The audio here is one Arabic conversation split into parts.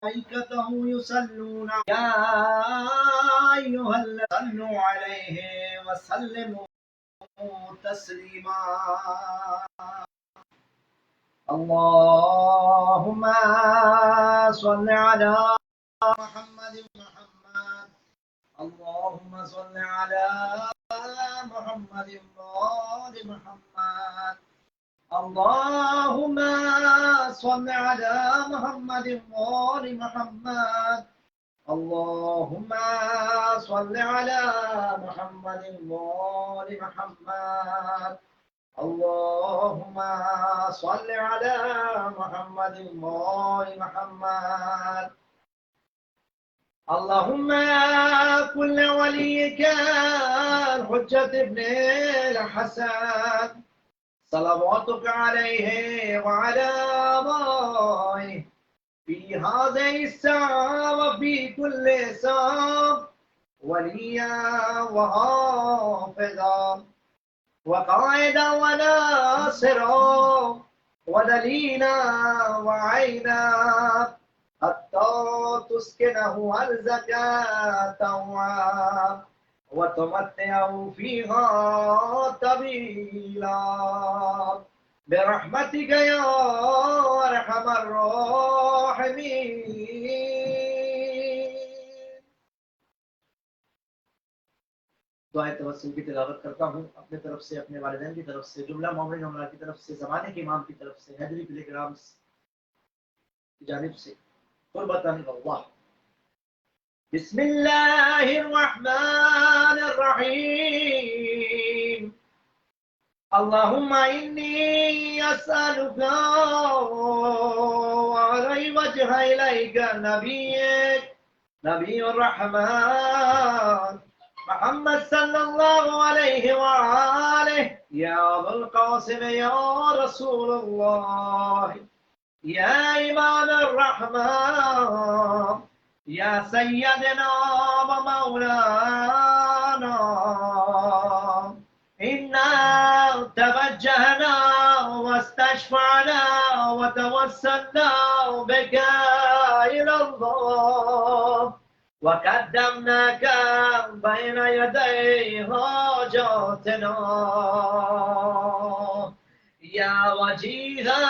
ملائكته يصلون يا أيها الذين صلوا عليه وسلموا تسليما اللهم صل على محمد اللهم صل على محمد وآل محمد اللهم صل على محمد وآل محمد اللهم صل على محمد وآل محمد اللهم صل على محمد وآل محمد اللهم كن وليك الحجة ابن الحسن صلواتك عليه وعلى آبائه في هذه الساعة وفي كل ساعة وليا وحافظا وقائدا وناصرا ودليلا وعينا حتى تسكنه أرزك طوعا وتمتعه فيها طويلا برحمتك يا أرحم الراحمين. दुआए तवस्सुल की तिलावत करता हूँ अपने तरफ से, अपने वालिदैन की तरफ से, जुमला मोमिन उमरा की तरफ से, ज़माने के इमाम की तरफ से, हैदरी पिलग्राम्स की जानिब से कुर्बतान अल्लाह। बिस्मिल्लाहिर्रहमानिर्रहीम। अल्लाहुम्मा इन्नी अस्अलुका वअलैहि वजह इलैका नबियुर रहमान मोहम्मद सल्लल्लाहु अलैहि वआलिहि या अबुल कासिम या रसूलल्लाह या इमाम रहमान या सय्यदना व मौलाना इन्ना तवज्जहना वस्तशफअना वतवस्सलना बिका इलल्लाह وقدمناك بين يدي حاجاتنا يا وجيها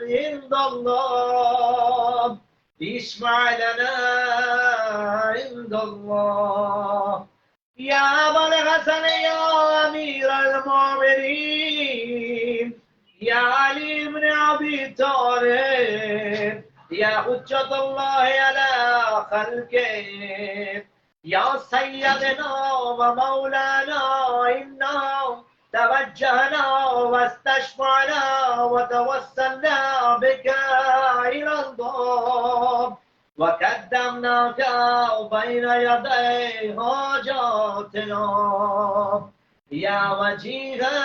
عند الله اشفع لنا عند الله يا أبا الحسن يا أمير المؤمنين يا علي بن أبي طالب يا حجة الله على خلقه يا سيدنا ومولانا إنا توجهنا واستشفعنا وتوسلنا بك إلى الله وقدمناك بين يدي حاجاتنا يا وجيها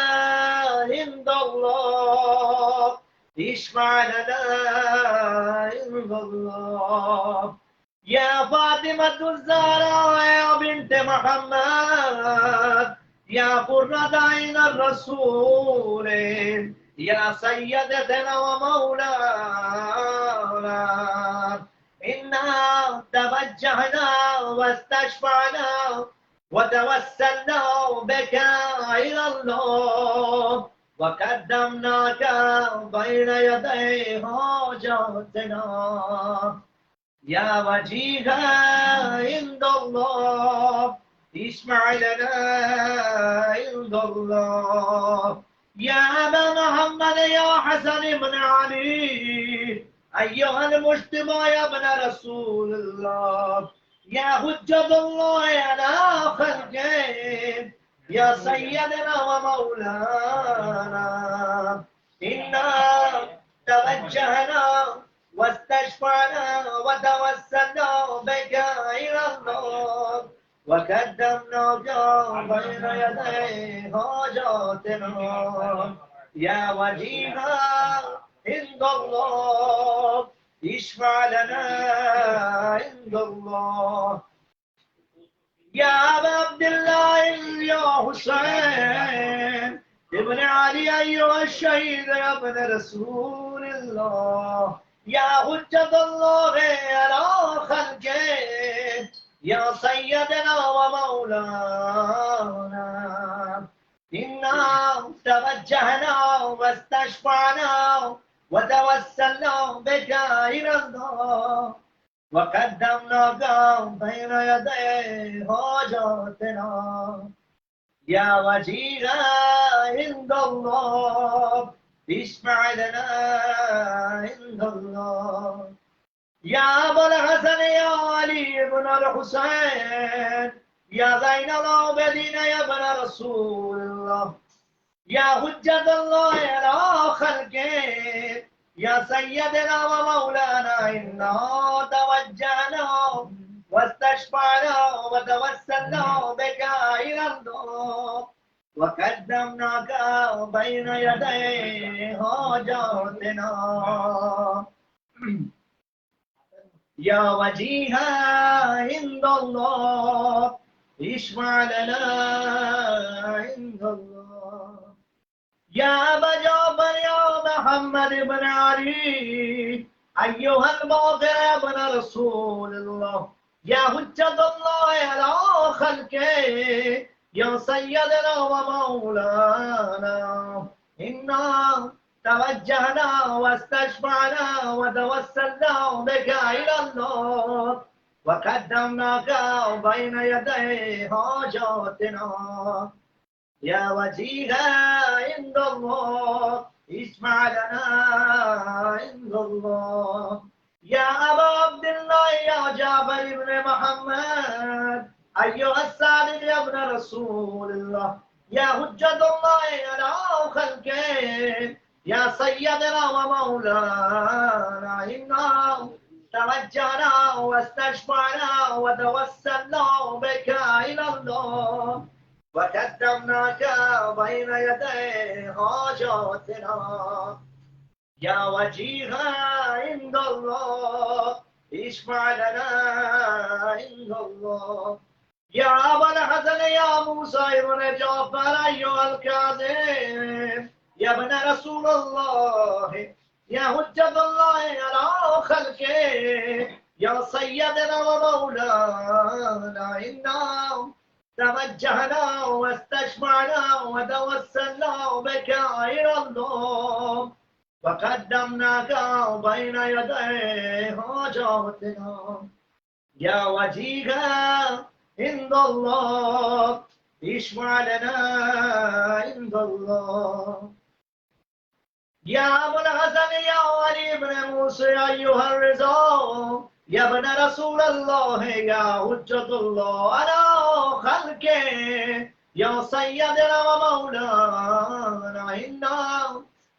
عند الله اشفع لنا عند الله يا فاطمة الزهراء يا بنت محمد يا قرة عين الرسول يا سيدتنا ومولانا إنا توجهنا واستشفعنا وتوسلنا بك إلى الله وقدمناك بين يدي حاجاتنا يا وجيها عند الله اشفع لنا عند الله يا أبا محمد يا حسن بن علي أيها المجتمع يا ابن رسول الله يا حجة الله على خلقه يا سيدنا ومولانا إنا توجهنا واستشفعنا وتوسلنا بك إلى الله وقدمناك بين يدي حاجاتنا يا وجيها عند الله اشفع لنا عند الله يا أبا عبد الله يا حسين ابن علي أيها الشهيد يا ابن رسول الله يا حجة الله على خلقه يا سيدنا ومولانا إنا توجهنا واستشفعنا وتوسلنا بك إلى الله وقدمناك بين يدي حاجاتنا يا وجيها عند الله اشفع لنا عند الله يا أبا الحسن يا علي بن الحسين يا زين العابدين يا ابن رسول الله يا حجة الله على خلقه يا سيدنا ومولانا إنا توجهنا واستشفعنا وتوسلنا بك إلى الله وقدمناك بين يدي حاجاتنا يا وجيها عند الله اشفع لنا عند الله يا أبا جعفر يا محمد بن علي أيها الباقر يا ابن رسول الله يا حجة الله على خلقه يا سيدنا ومولانا إنا توجهنا واستشفعنا وتوسلنا بك إلى الله وقدمناك بين يدي حاجاتنا يا وجيها عند الله اشفع لنا عند الله يا أبا عبد الله يا جابر بن محمد أيها الصادق يا ابن رسول الله يا حجة الله على خلقه يا سيدنا ومولانا إنا توجهنا واستشفعنا وتوسلنا بك إلى الله وقدمناك بين يدي حاجاتنا يا وجيها عند الله اشفع لنا عند الله يا أبا الحسن يا موسى بن جعفر أيها الكاظم يا ابن رسول الله يا حجة الله على خلقه يا سيدنا ومولانا إنا توجهنا واستشفعنا وتوسلنا بك إلى الله وقدمناك بين يدي حاجاتنا يا وجيها عند الله اشفع لنا عند الله يا أبو الحسن يا علي بن موسى أيها الرضا يا ابن رسول الله يا حجة الله على خلقه يا سيدنا ومولانا إنا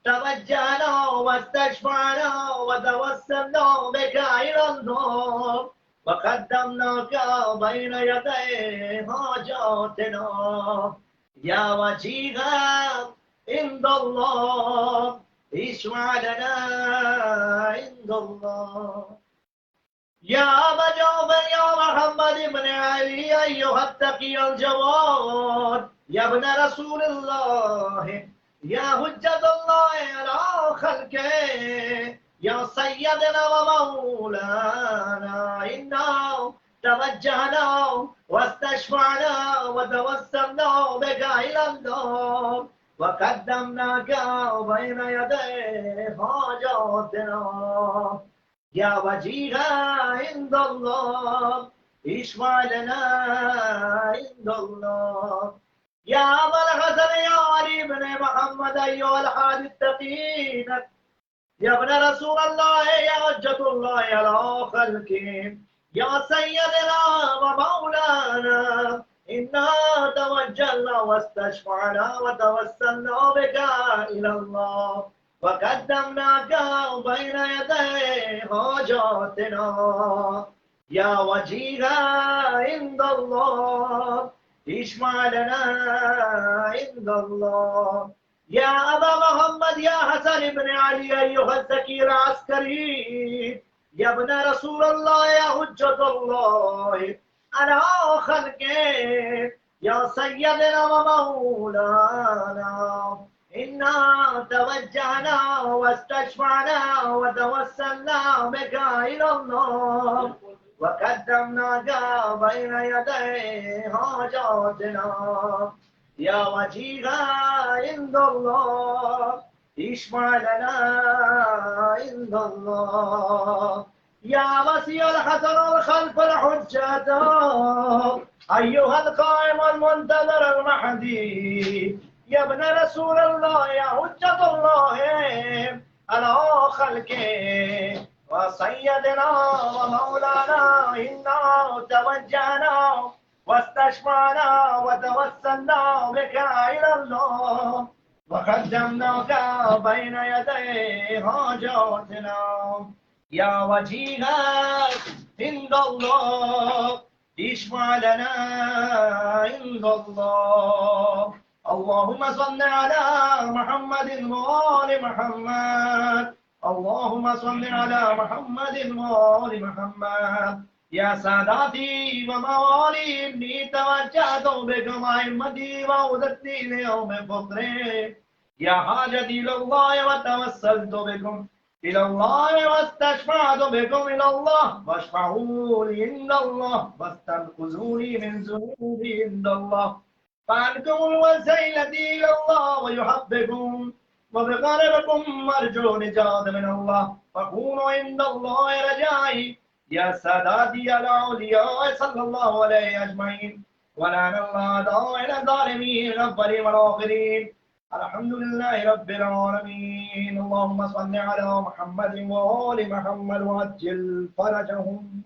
توجهنا واستشفعنا وتوسلنا بك إلى الله وقدمناك بين يدي حاجاتنا يا وجيها عند الله اشفع لنا عند الله يا أبا جعفر يا محمد بن علي أيها التقي الجواد يا ابن رسول الله يا حجة الله على خلقه يا سيدنا ومولانا إنا توجهنا واستشفعنا وتوسلنا بك إلى الله وقدمناك بين يدي حاجاتنا يا وجيها عند الله اشفع لنا عند الله يا أبا الحسن يا علي بن محمد أيها الحادي التقين يا ابن رسول الله يا حجة الله على خلقه يا سيدنا ومولانا إنا توجهنا واستشفعنا وتوسلنا بك إلى الله وقدمناك بين يدي حاجاتنا يا وجيها عند الله اشفع لنا عند الله يا أبا محمد يا حسن بن علي أيها الزكي العسكري يا ابن رسول الله يا حجة الله على خلقه يا سيدنا ومولانا إنا توجهنا واستشفعنا وتوسلنا بك إلى الله وقدمناك بين يدي حاجاتنا يا وجيها عند الله اشفع لنا عند الله يا وسيع الحسن الخلف الحجة أيها القائم المنتظر المهدي يا ابن رسول الله يا حجة الله على خلقه وسيدنا ومولانا إنا توجهنا واستشفعنا وتوسلنا بك إلى الله وقدمناك بين يدي حاجاتنا يا وجيها عند الله اشفع لنا عند الله اللهم صل على محمد وآل محمد اللهم صل على محمد وآل محمد يا ساداتي وموالي إني توجهت بكم أئمتي وأودتي ليوم فطري يا حاجتي إلى الله وتوسلت بكم إلى الله واستشفعت بكم إلى الله واشفعوا لي عند الله واستنقذوني من ذنوبي عند الله فأنتم الوسيلة إلى الله ويحبكم وبقربكم أرجو نجاة من الله فكونوا عند الله رجائي يا ساداتي يا الأولياء صلى الله عليه أجمعين ولعن الله دائما الظالمين الأولين والآخرين الحمد لله رب العالمين اللهم صل على محمد وآل محمد وعجل فرجهم